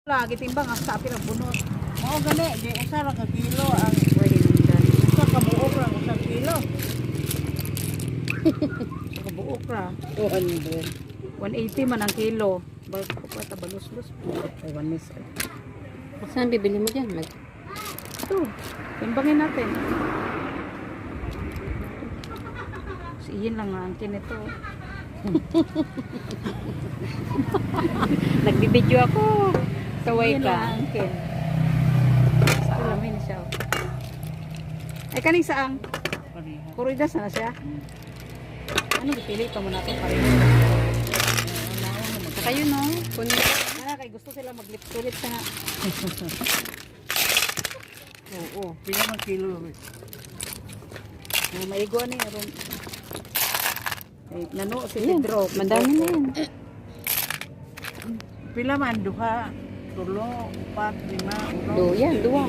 Lagi timbang sa pinang bunot. Mao gani di usa ra ka kilo ang Pwede naman. usa ka buok ra usa kilo. Sa buok ra. 200. 180 man ang kilo. Bag ko pa tabalus-lus. Ay, 1 miss. Saan bibili mo dyan? Ito. Timbangin natin. Si Ian lang ang angkin ito. Nagbibideo ako. Kaway Ian ka. lang ang angkin. Sa alamin siya. Ay, kaning saang? Pareha. Kuridas na siya. Ano, pipili pa mo natin pareho. Saka yun, no? Kunin. Kay gusto sila maglip-tulip sa nga. Oo, pila man kilo. Maigo ni aron. Eh, nano si Yan, Pedro. madami na yan. Pila man duha, tulo, upat, lima, uno. Yan, duwa.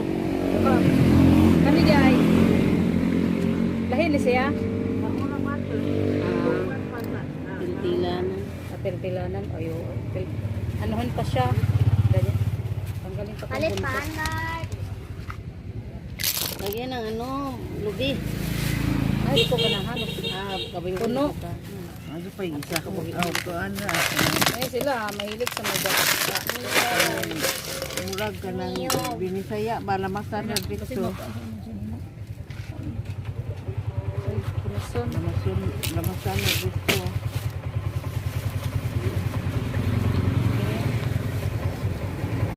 Kani di ay. Lahi ni siya. Ako naman to. Tiltilan. Atil-tilanan. Ayo. Anuhan pa siya. Ganyan. Tanggalin pa kung buntot. Lagyan ng ano, lubi. Ay, ito ganahan. Kabayo. Puno. Ano pa yung isa ko to ana. Ay, sila. Mahilig sa mga bata. Murag ka ng binisaya balamasan na Kasi dito. Ay, kulason. Lamasan na dito.